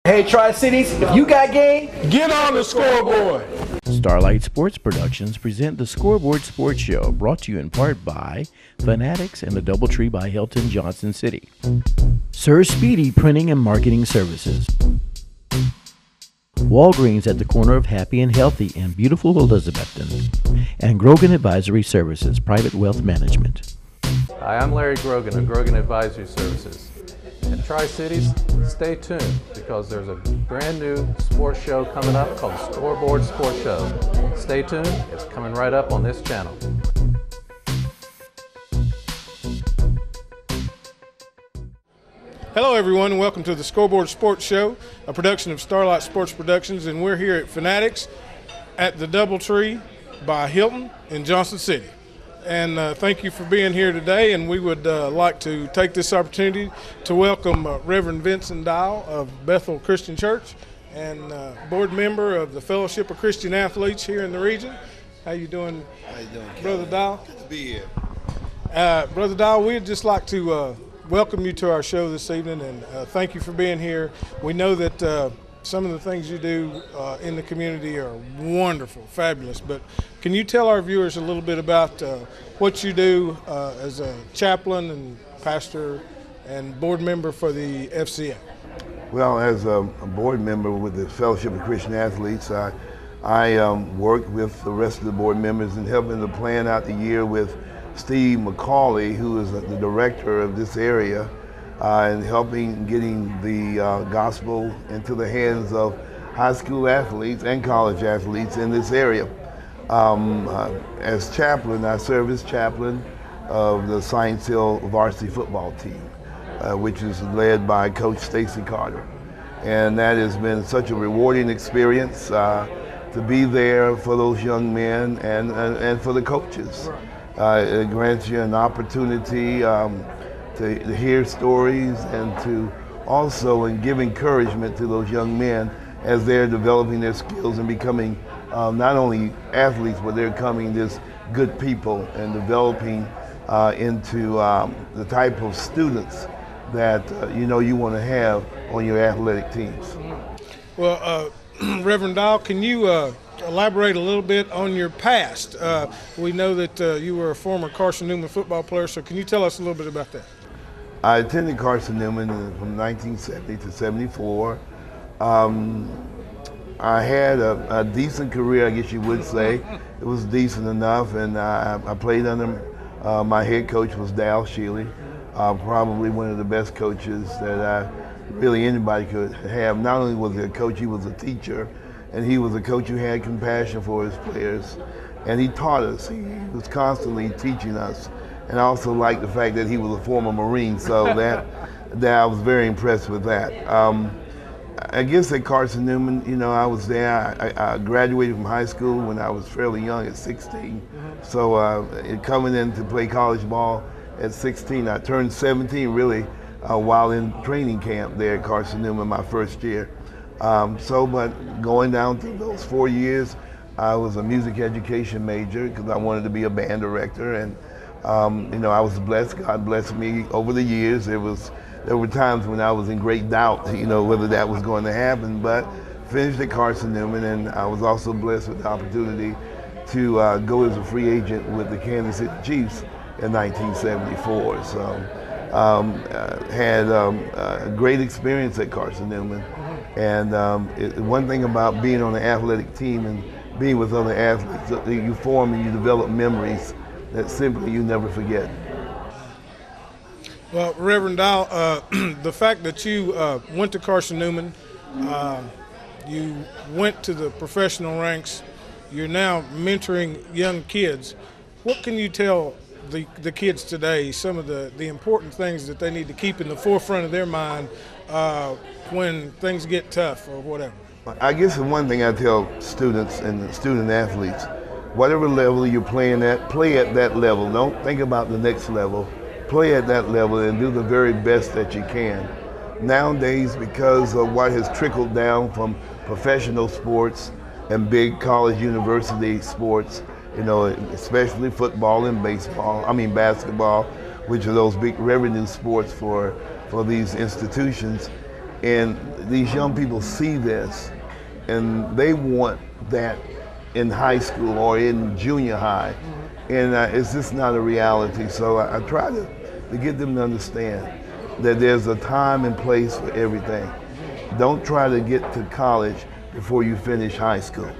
Hey, Tri-Cities, if you got game, get on the scoreboard. Starlight Sports Productions present the Scoreboard Sports Show, brought to you in part by Fanatics and the Doubletree by Hilton, Johnson City. Sir Speedy Printing and Marketing Services. Walgreens at the corner of Happy and Healthy in beautiful Elizabethton. And Grogan Advisory Services, Private Wealth Management. Hi, I'm Larry Grogan of Grogan Advisory Services. In Tri-Cities, stay tuned because there's a brand new sports show coming up called the Scoreboard Sports Show. Stay tuned, it's coming right up on this channel. Hello everyone and welcome to the Scoreboard Sports Show, a production of Starlight Sports Productions, and we're here at Fanatics at the Doubletree by Hilton in Johnson City. And thank you for being here today, and we would like to take this opportunity to welcome Rev Vincent Dial of Bethel Christian Church and board member of the Fellowship of Christian Athletes here in the region. How you doing? How you doing, Brother Dial? Good to be here. Brother Dial, we'd just like to welcome you to our show this evening, and thank you for being here. We know that some of the things you do in the community are wonderful, fabulous, but can you tell our viewers a little bit about what you do as a chaplain and pastor and board member for the FCA? Well, as a board member with the Fellowship of Christian Athletes, I work with the rest of the board members in helping to plan out the year with Steve McCauley, who is the director of this area, and helping getting the gospel into the hands of high school athletes and college athletes in this area. As chaplain, I serve as chaplain of the Science Hill varsity football team, which is led by Coach Stacy Carter. And that has been such a rewarding experience to be there for those young men and for the coaches. It grants you an opportunity to hear stories and to also give encouragement to those young men as they're developing their skills and becoming not only athletes, but they're becoming this good people and developing into the type of students that you want to have on your athletic teams. Well, Reverend Dial, can you elaborate a little bit on your past? We know that you were a former Carson Newman football player, so can you tell us a little bit about that? I attended Carson Newman from 1970 to 74. I had a decent career, I guess you would say. It was decent enough, and I played under my head coach was Dal Shealy, probably one of the best coaches that really anybody could have. Not only was he a coach, he was a teacher, and he was a coach who had compassion for his players, and he taught us. He was constantly teaching us. And I also like the fact that he was a former Marine, so that I was very impressed with that. I guess at Carson Newman, I was there. I graduated from high school when I was fairly young at 16. So coming in to play college ball at 16, I turned 17 really while in training camp there at Carson Newman my first year. But going down through those 4 years, I was a music education major because I wanted to be a band director, and I was blessed. God blessed me over the years. There were times when I was in great doubt, whether that was going to happen, but finished at Carson Newman, and I was also blessed with the opportunity to go as a free agent with the Kansas City Chiefs in 1974. So had a great experience at Carson Newman. And one thing about being on the athletic team and being with other athletes, you form and you develop memories that simply you never forget. Well, Reverend Dial, the fact that you went to Carson Newman, you went to the professional ranks, you're now mentoring young kids. What can you tell the kids today, some of the important things that they need to keep in the forefront of their mind when things get tough or whatever? I guess the one thing I tell students and student athletes, whatever level you're playing at, play at that level. Don't think about the next level. Play at that level and do the very best that you can. Nowadays, because of what has trickled down from professional sports and big college university sports, especially football and basketball, which are those big revenue sports for these institutions, And these young people see this, and they want that in high school or in junior high. And it's just not a reality. So I try to get them to understand that there's a time and place for everything. Don't try to get to college before you finish high school.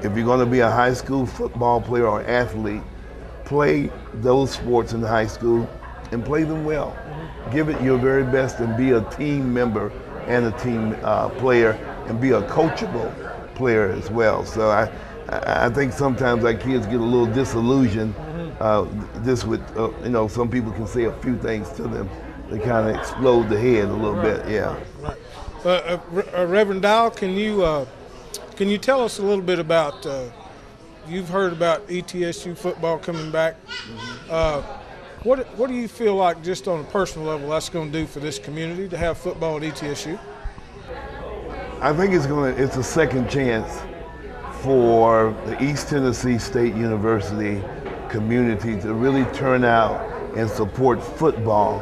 If you're going to be a high school football player or athlete, play those sports in high school and play them well. Give it your very best and be a team member and a team player, and be a coachable player as well. So I think sometimes our kids get a little disillusioned just with, some people can say a few things to them that kind of explode the head a little bit, yeah. Right. Reverend Dial, can you tell us a little bit about, you've heard about ETSU football coming back. What do you feel like, just on a personal level, that's going to do for this community to have football at ETSU? I think it's a second chance for the East Tennessee State University community to really turn out and support football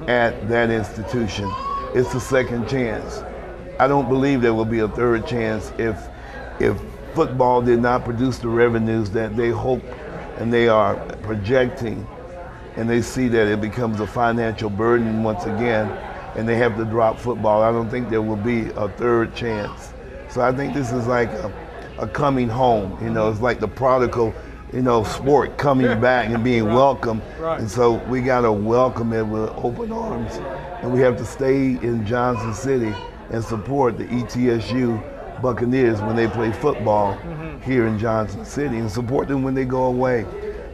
at that institution. It's a second chance. I don't believe there will be a third chance if football did not produce the revenues that they hope and they are projecting, and they see that it becomes a financial burden once again, and they have to drop football. I don't think there will be a third chance. So I think this is like a coming home. It's like the prodigal, sport coming back and being welcomed. Right. And so we got to welcome it with open arms, and we have to stay in Johnson City and support the ETSU Buccaneers when they play football here in Johnson City, and support them when they go away.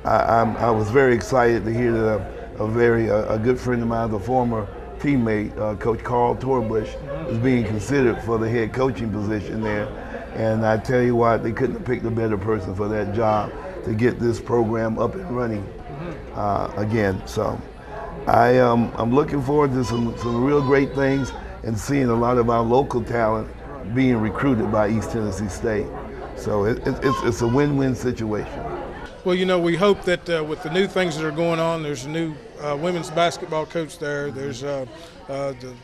I was very excited to hear that a good friend of mine, the former teammate, Coach Carl Torbush, is being considered for the head coaching position there. And I tell you what, they couldn't have picked a better person for that job to get this program up and running again. So I'm looking forward to some real great things, and seeing a lot of our local talent being recruited by East Tennessee State. So it's a win-win situation. Well, we hope that with the new things that are going on, there's a new women's basketball coach there. There's the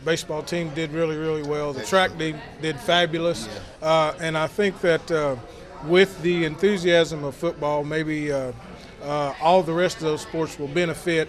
baseball team did really, really well. The track did fabulous. And I think that with the enthusiasm of football, maybe all the rest of those sports will benefit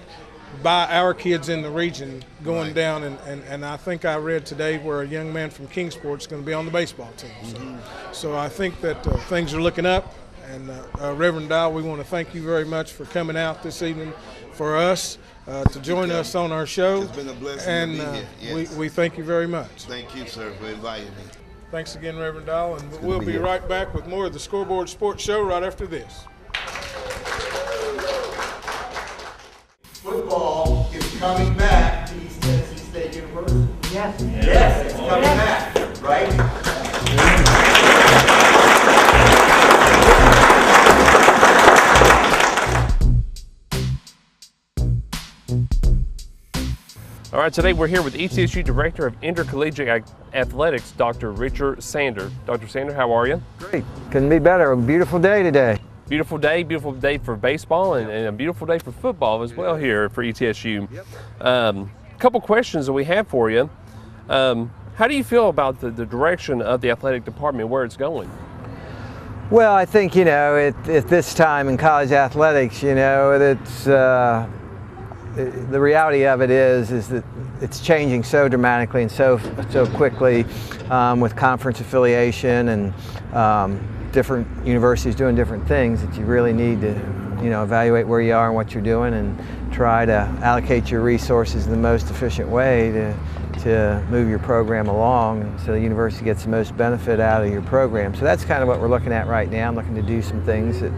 by our kids in the region going down. And I think I read today where a young man from Kingsport is going to be on the baseball team. So I think that things are looking up. And Reverend Dial, we want to thank you very much for coming out this evening for us to join us on our show. It's been a blessing to be here. Yes. we thank you very much. Thank you, sir, for inviting me. Thanks again, Reverend Dial, and we'll be right back with more of the Scoreboard Sports Show right after this. Football is coming back to East Tennessee State University. Yes. Yes, it's coming back, right? All right, today we're here with ETSU Director of Intercollegiate Athletics, Dr. Richard Sander. Dr. Sander, how are you? Great. Couldn't be better. A beautiful day today. Beautiful day for baseball and a beautiful day for football as well here for ETSU. A couple questions that we have for you. How do you feel about the direction of the athletic department, where it's going? Well, I think, at this time in college athletics, it's the reality of it is that it's changing so dramatically and so quickly with conference affiliation and different universities doing different things, that you really need to evaluate where you are and what you're doing and try to allocate your resources in the most efficient way to move your program along so the university gets the most benefit out of your program. So that's kind of what we're looking at right now. I'm looking to do some things that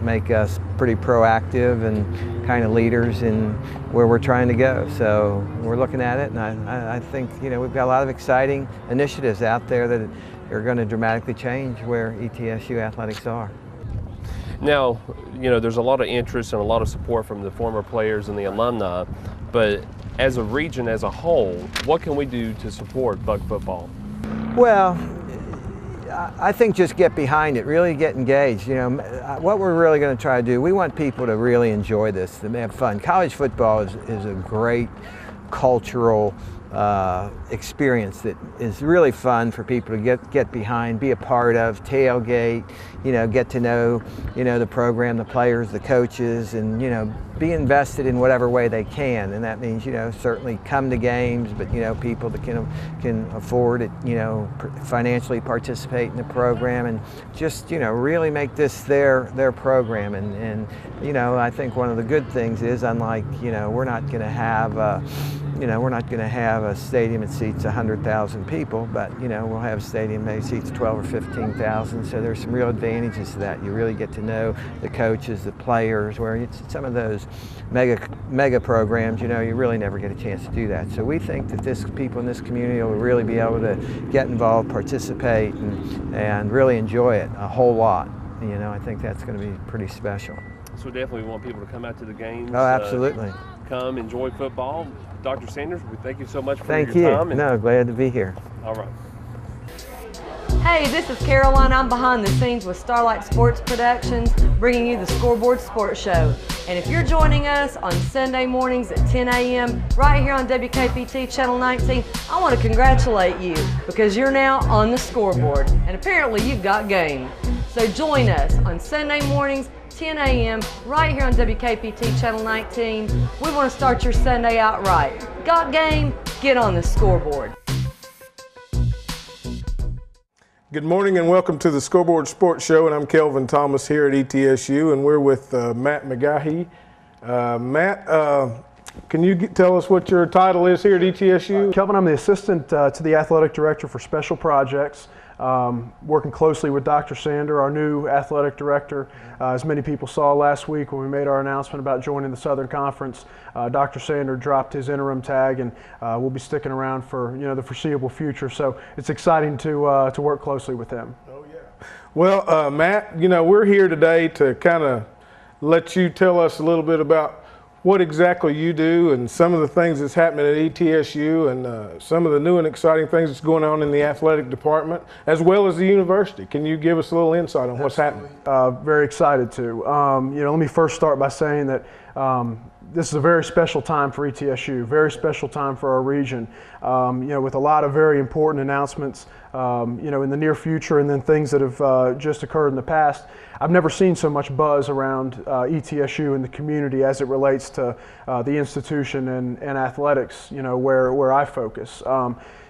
make us pretty proactive and kind of leaders in where we're trying to go. So we're looking at it, and I think we've got a lot of exciting initiatives out there that are going to dramatically change where ETSU athletics are. Now, there's a lot of interest and a lot of support from the former players and the alumni, but as a region as a whole, what can we do to support Buck football? Well, I think just get behind it, really get engaged. What we're really going to try to do, we want people to really enjoy this, to have fun. College football is a great cultural experience that is really fun for people to get behind, be a part of, tailgate, get to know, the program, the players, the coaches, and, be invested in whatever way they can. And that means, certainly come to games, but, people that can afford it, financially participate in the program and just, really make this their program. And I think one of the good things is, unlike, we're not going to have a stadium that seats 100,000 people, but we'll have a stadium that seats 12 or 15,000. So there's some real advantages to that. You really get to know the coaches, the players, where it's some of those mega programs, you really never get a chance to do that. So we think that people in this community will really be able to get involved, participate, and really enjoy it a whole lot. I think that's going to be pretty special. So definitely want people to come out to the games. Oh, absolutely. Come enjoy football. Dr. Sanders, we thank you so much for your time. No, glad to be here. All right. Hey, this is Caroline. I'm behind the scenes with Starlight Sports Productions, bringing you the Scoreboard Sports Show. And if you're joining us on Sunday mornings at 10 a.m. right here on WKPT Channel 19, I want to congratulate you because you're now on the scoreboard. And apparently you've got game. So join us on Sunday mornings, 10 a.m. right here on WKPT Channel 19. We want to start your Sunday out right. Got game? Get on the scoreboard. Good morning and welcome to the Scoreboard Sports Show, and I'm Kelvin Thomas here at ETSU, and we're with Matt McGahee. Matt, can you tell us what your title is here at ETSU? Kelvin, I'm the assistant to the athletic director for special projects, working closely with Dr. Sander, our new athletic director. As many people saw last week when we made our announcement about joining the Southern Conference, Dr. Sander dropped his interim tag, and we'll be sticking around for the foreseeable future. So it's exciting to work closely with him. Oh yeah. Well, Matt, we're here today to kind of let you tell us a little bit about what exactly you do and some of the things that's happening at ETSU and some of the new and exciting things that's going on in the athletic department as well as the university. Can you give us a little insight on what's happening? Very excited to. Let me first start by saying that this is a very special time for ETSU, very special time for our region, with a lot of very important announcements, in the near future and then things that have just occurred in the past. I've never seen so much buzz around ETSU in the community as it relates to the institution and athletics, where I focus.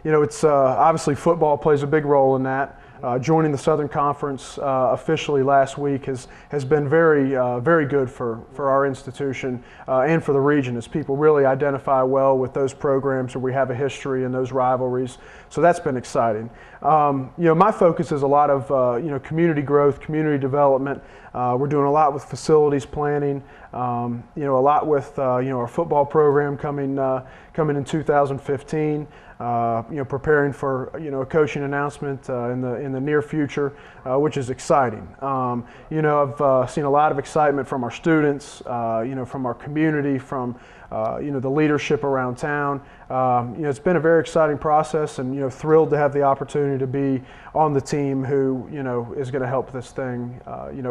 It's obviously football plays a big role in that. Joining the Southern Conference officially last week has been very good for our institution and for the region, as people really identify well with those programs where we have a history and those rivalries. So that's been exciting. My focus is a lot of community growth, community development. We're doing a lot with facilities planning. A lot with our football program coming in 2015. Preparing for a coaching announcement in the near future, which is exciting. I've seen a lot of excitement from our students, from our community, from the leadership around town. It's been a very exciting process, and thrilled to have the opportunity to be on the team who is going to help this thing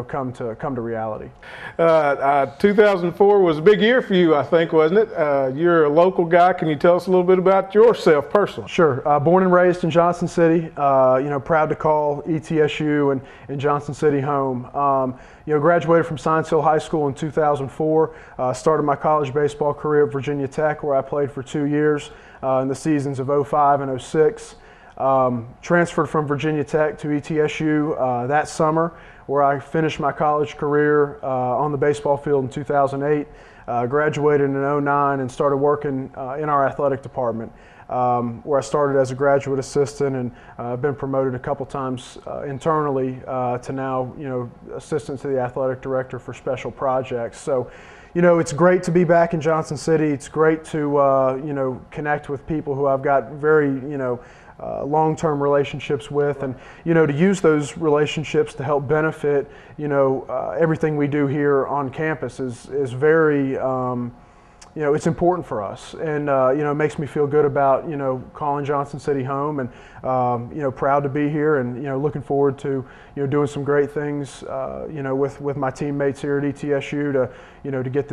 come to reality. 2004 was a big year for you, I think, wasn't it? You're a local guy. Can you tell us a little bit about yourself personally? Sure. Born and raised in Johnson City. Proud to call ETSU and Johnson City home. Graduated from Science Hill High School in 2004. Started my college baseball career at Virginia Tech, where I played for 2 years in the seasons of 05 and 06. Transferred from Virginia Tech to ETSU that summer, where I finished my college career on the baseball field in 2008. Graduated in 09 and started working in our athletic department, where I started as a graduate assistant and been promoted a couple times internally to now, assistant to the athletic director for special projects. So, it's great to be back in Johnson City. It's great to, connect with people who I've got very, long-term relationships with, and to use those relationships to help benefit everything we do here on campus is very it's important for us, and it makes me feel good about calling Johnson City home, and proud to be here, and looking forward to doing some great things with my teammates here at ETSU to get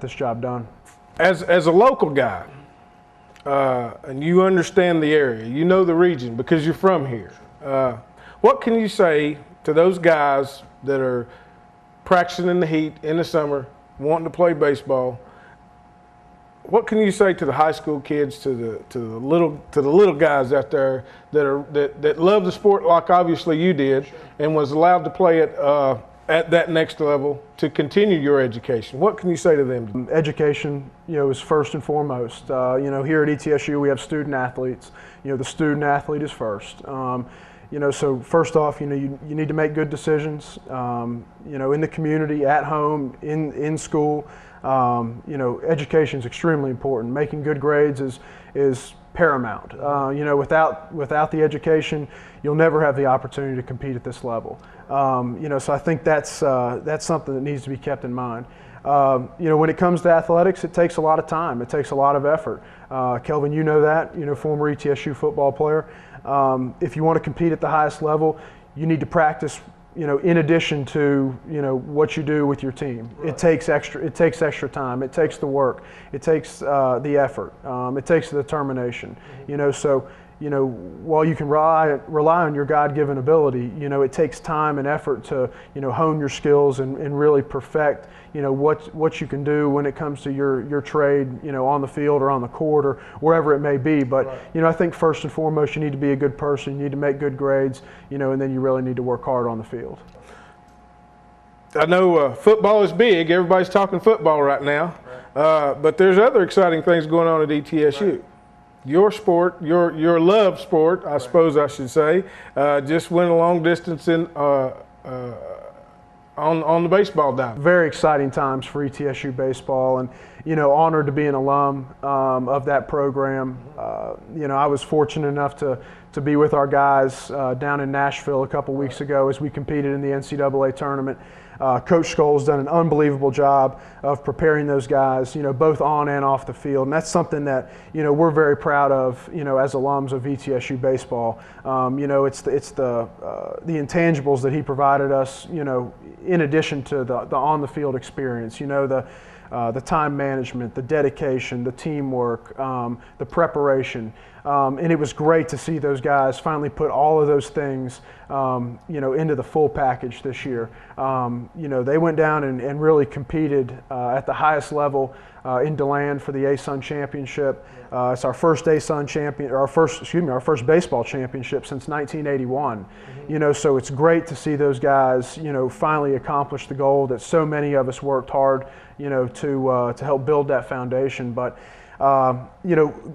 this job done. As a local guy, and you understand the area, you know the region because you're from here. What can you say to those guys that are practicing in the heat in the summer, wanting to play baseball? What can you say to the high school kids, to the little guys out there that love the sport like obviously you did, and was allowed to play it at that next level to continue your education? What can you say to them? Education, is first and foremost. Here at ETSU we have student athletes. The student athlete is first. So first off, you need to make good decisions. In the community, at home, in school. Education is extremely important. Making good grades is paramount. Without the education, you'll never have the opportunity to compete at this level. So I think that's something that needs to be kept in mind. When it comes to athletics, it takes a lot of time. It takes a lot of effort. Kelvin, you know that, former ETSU football player. If you want to compete at the highest level, you need to practice, in addition to, what you do with your team. Right. It takes extra time. It takes the work. It takes the effort. It takes the determination. So while you can rely on your God-given ability, it takes time and effort to, hone your skills and really perfect, what you can do when it comes to your trade, on the field or on the court or wherever it may be. But, right. I think first and foremost, you need to be a good person. You need to make good grades, and then you really need to work hard on the field. I know football is big. Everybody's talking football right now. Right. But there's other exciting things going on at ETSU. Right. Your sport, your love sport, I suppose I should say, just went a long distance on the baseball diamond. Very exciting times for ETSU baseball, and honored to be an alum of that program. I was fortunate enough to be with our guys down in Nashville a couple weeks ago as we competed in the NCAA tournament. Coach Scholl's done an unbelievable job of preparing those guys, both on and off the field, and that's something that we're very proud of, as alums of ETSU baseball. It's the intangibles that he provided us, in addition to the on the field experience. The time management, the dedication, the teamwork, the preparation. And it was great to see those guys finally put all of those things, into the full package this year. They went down and really competed at the highest level in DeLand for the ASUN championship. It's our first ASUN champion, or our first baseball championship since 1981. So it's great to see those guys, finally accomplish the goal that so many of us worked hard, to help build that foundation. But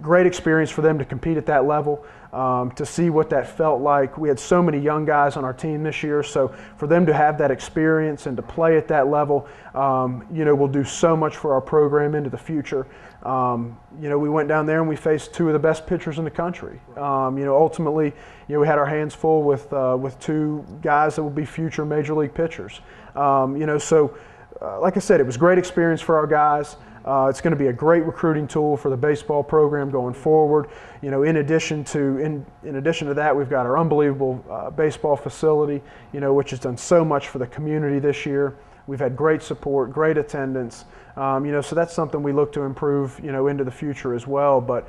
great experience for them to compete at that level, to see what that felt like. We had so many young guys on our team this year, so for them to have that experience and to play at that level, will do so much for our program into the future. We went down there and we faced two of the best pitchers in the country. Ultimately, we had our hands full with two guys that will be future major league pitchers. Like I said, it was a great experience for our guys. It's going to be a great recruiting tool for the baseball program going forward. In addition to that, we've got our unbelievable baseball facility, which has done so much for the community this year. We've had great support, great attendance. So that's something we look to improve, into the future as well. But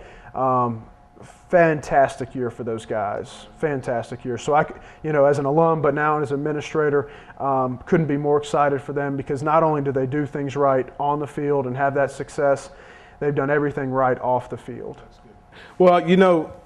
fantastic year for those guys. Fantastic year. So as an alum, but now as administrator, couldn't be more excited for them, because not only do they do things right on the field and have that success, they've done everything right off the field. Well,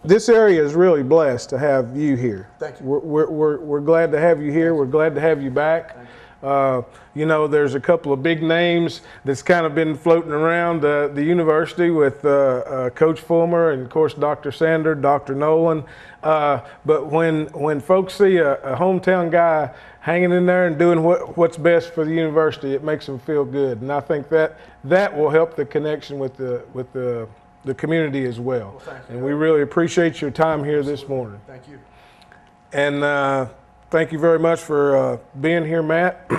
this area is really blessed to have you here. Thank you. We're glad to have you here. We're glad to have you back. There's a couple of big names that's kind of been floating around the university with Coach Fulmer and, of course, Dr. Sander, Dr. Nolan. But when folks see a hometown guy hanging in there and doing what's best for the university, it makes them feel good. And I think that will help the connection with the community as well. And we really appreciate your time here this morning. Thank you. And thank you very much for being here, Matt.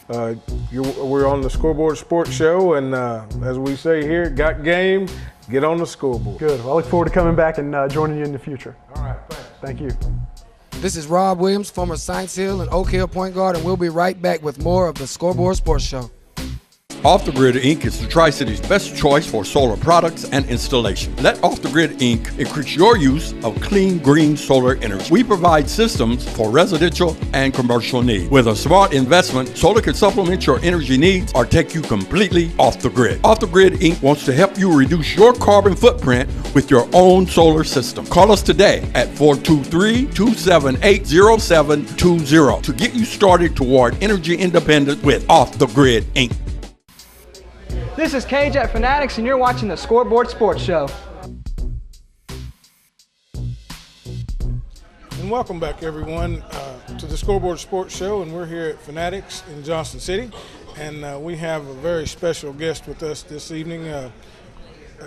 We're on the Scoreboard Sports Show, and as we say here, got game, get on the scoreboard. Good. Well, I look forward to coming back and joining you in the future. All right, thanks. Thank you. This is Rob Williams, former Science Hill and Oak Hill point guard, and we'll be right back with more of the Scoreboard Sports Show. Off the Grid Inc. is the Tri-City's best choice for solar products and installation. Let Off the Grid Inc. increase your use of clean, green solar energy. We provide systems for residential and commercial needs. With a smart investment, solar can supplement your energy needs or take you completely off the grid. Off the Grid Inc. wants to help you reduce your carbon footprint with your own solar system. Call us today at 423-278-0720 to get you started toward energy independence with Off the Grid Inc. This is Cage at Fanatics, and you're watching the Scoreboard Sports Show. And welcome back, everyone, to the Scoreboard Sports Show, and we're here at Fanatics in Johnson City, and we have a very special guest with us this evening, a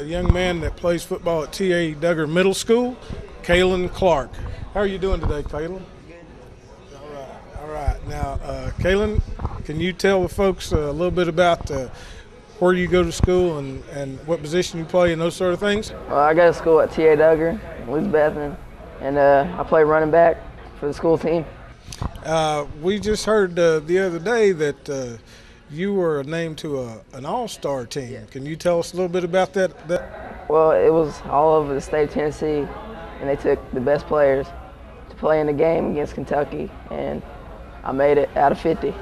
young man that plays football at T.A. Duggar Middle School, Kaylen Clark. How are you doing today, Kaylen? All right. Now, Kaylen, can you tell the folks a little bit about where you go to school and what position you play and those sort of things? Well, I go to school at T.A. Duggar, Elizabethton, and I play running back for the school team. We just heard the other day that you were named to an all-star team. Yeah. Can you tell us a little bit about that? Well, it was all over the state of Tennessee, and they took the best players to play in the game against Kentucky, and I made it out of 50.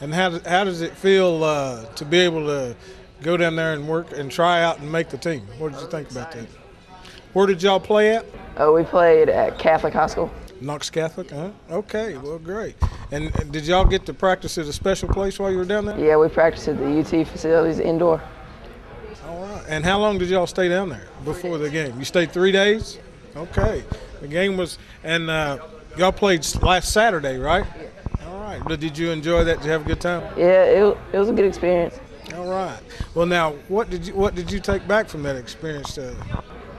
And how does it feel to be able to go down there and work and try out and make the team? What did you think about that? Where did y'all play at? We played at Catholic High School. Knox Catholic, huh? Okay, well, great. And did y'all get to practice at a special place while you were down there? Yeah, we practiced at the UT facilities indoor. All right. And how long did y'all stay down there before the game? You stayed 3 days? Okay. The game was, and y'all played last Saturday, right? Yeah. All right. But did you enjoy that? Did you have a good time? Yeah, it was a good experience. All right. Well, now, what did you take back from that experience?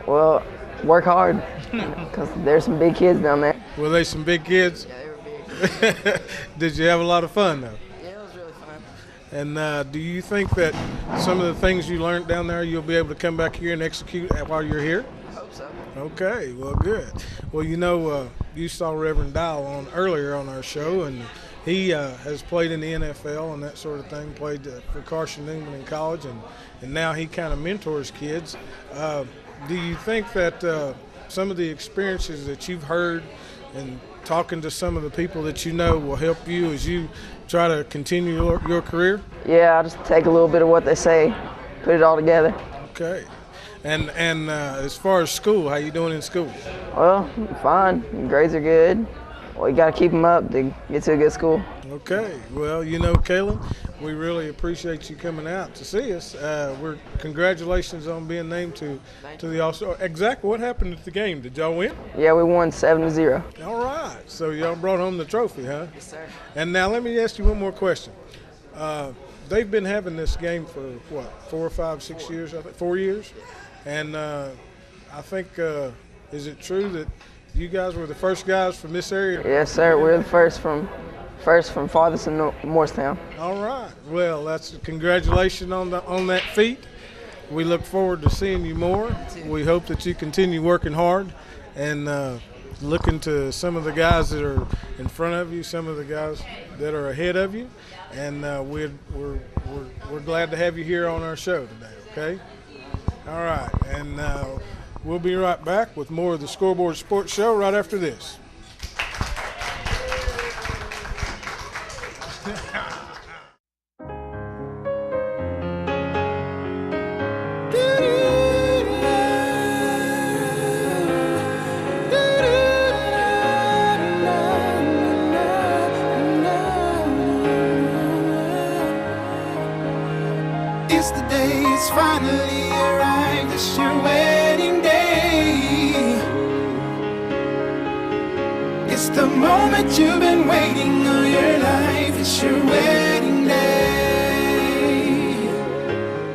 Well, work hard, because there's some big kids down there. Were they some big kids? Yeah, they were big. Did you have a lot of fun, though? Yeah, it was really fun. And do you think that some of the things you learned down there, you'll be able to come back here and execute while you're here? I hope so. Okay, well, good. Well, you know, you saw Rev Dial earlier on our show, and he has played in the NFL and that sort of thing, played for Carson Newman in college, and now he kind of mentors kids. Do you think that some of the experiences that you've heard and talking to some of the people that you know will help you as you try to continue your career? Yeah, I just take a little bit of what they say, put it all together. Okay. And as far as school, how you doing in school? Well, fine. Grades are good. Well, you got to keep them up to get to a good school. Okay. Well, you know, Kaylen, we really appreciate you coming out to see us. Congratulations on being named to the All-Star. Exactly what happened at the game? Did y'all win? Yeah, we won 7-0. All right. So y'all brought home the trophy, huh? Yes, sir. And now let me ask you one more question. They've been having this game for, what, 4 or 5, 6 years? I think 4 years. And I think, is it true that you guys were the first guys from this area? Yes, sir. We're the first from farthest in Morristown. All right. Well, that's congratulations on that feat. We look forward to seeing you more. We hope that you continue working hard and looking to some of the guys that are in front of you, some of the guys that are ahead of you, and we're glad to have you here on our show today. Okay. All right, and we'll be right back with more of the Scoreboard Sports Show right after this. It's the day, it's finally arrived, it's your wedding day. It's the moment you've been waiting all your life, it's your wedding day.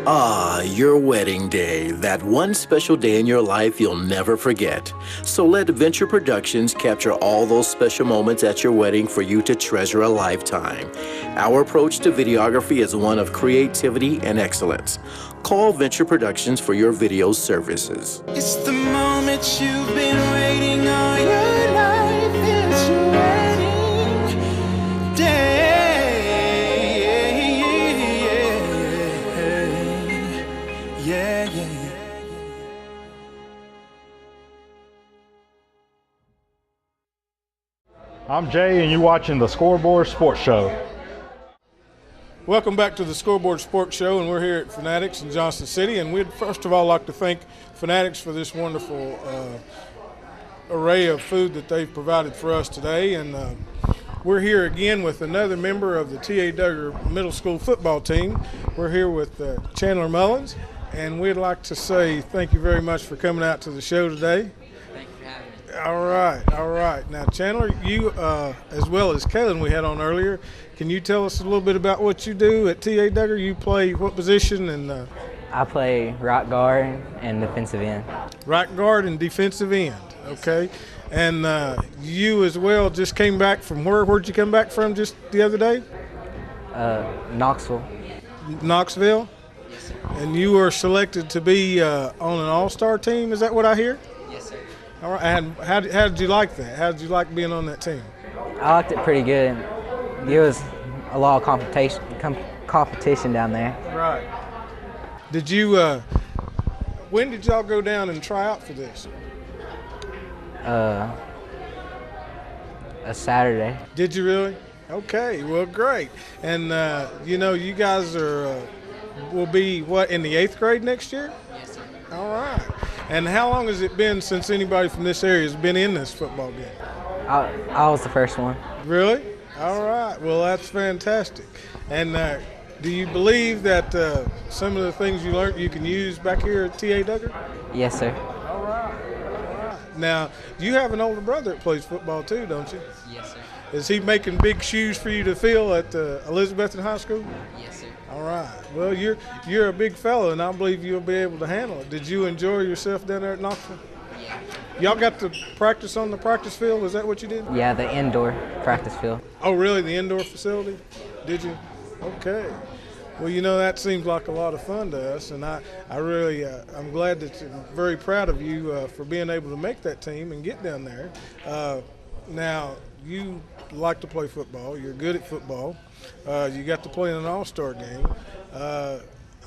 Ah, your wedding day, that one special day in your life you'll never forget. So let Venture Productions capture all those special moments at your wedding for you to treasure a lifetime. Our approach to videography is one of creativity and excellence. Call Venture Productions for your video services. It's the moment you've been waiting all your life, it's your wedding day. I'm Jay, and you're watching the Scoreboard Sports Show. Welcome back to the Scoreboard Sports Show, and we're here at Fanatics in Johnson City. And we'd first of all like to thank Fanatics for this wonderful array of food that they've provided for us today. And we're here again with another member of the T.A. Duggar Middle School football team. We're here with Chandler Mullins, and we'd like to say thank you very much for coming out to the show today. Thank you for having me. All right. Now, Chandler, you, as well as Kaylen we had on earlier, can you tell us a little bit about what you do at T.A. Duggar? You play what position? And I play right guard and defensive end. Right guard and defensive end, okay. And you as well just came back from where? Where'd you come back from just the other day? Knoxville. Knoxville? Yes, sir. And you were selected to be on an all-star team, is that what I hear? Yes, sir. All right, and how did you like that? How did you like being on that team? I liked it pretty good. There was a lot of competition down there. Right. Did you, when did y'all go down and try out for this? A Saturday. Did you really? Okay, well, great. And, you guys will be, what, in the 8th grade next year? Yes, sir. All right. And how long has it been since anybody from this area has been in this football game? I was the first one. Really? All right. Well, that's fantastic. And do you believe that some of the things you learned you can use back here at T.A. Duggar? Yes, sir. All right. Now, you have an older brother that plays football too, don't you? Yes, sir. Is he making big shoes for you to fill at Elizabethton High School? Yes, sir. All right. Well, you're a big fellow, and I believe you'll be able to handle it. Did you enjoy yourself down there at Knoxville? Yeah. Y'all got to practice on the practice field? Is that what you did? Yeah, the indoor practice field. Oh, really? The indoor facility? Did you? Okay. Well, that seems like a lot of fun to us, and I really, I'm glad that I'm very proud of you for being able to make that team and get down there. Now, you like to play football. You're good at football. You got to play in an all-star game.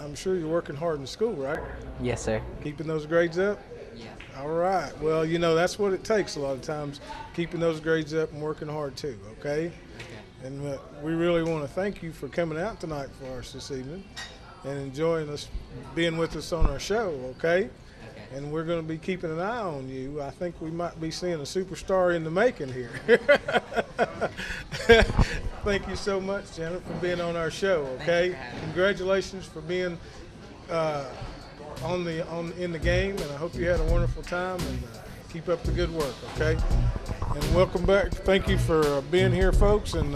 I'm sure you're working hard in school, right? Yes, sir. Keeping those grades up? Yeah. All right. Well, that's what it takes a lot of times, keeping those grades up and working hard too, okay? Okay. And we really want to thank you for coming out tonight for us this evening and enjoying us, being with us on our show, okay? Okay. And we're going to be keeping an eye on you. I think we might be seeing a superstar in the making here. Thank you so much, Janet, for being on our show, okay? Congratulations for being in the game, and I hope you had a wonderful time, and keep up the good work, okay? And welcome back. Thank you for being here, folks, and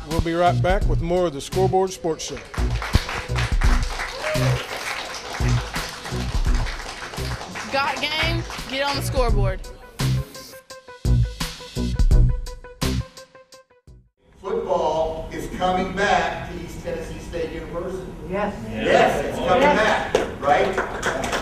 we'll be right back with more of the Scoreboard Sports Show. Got game? Get on the scoreboard. Football is coming back to East Tennessee State University. Yes. Yes, it's coming back, right?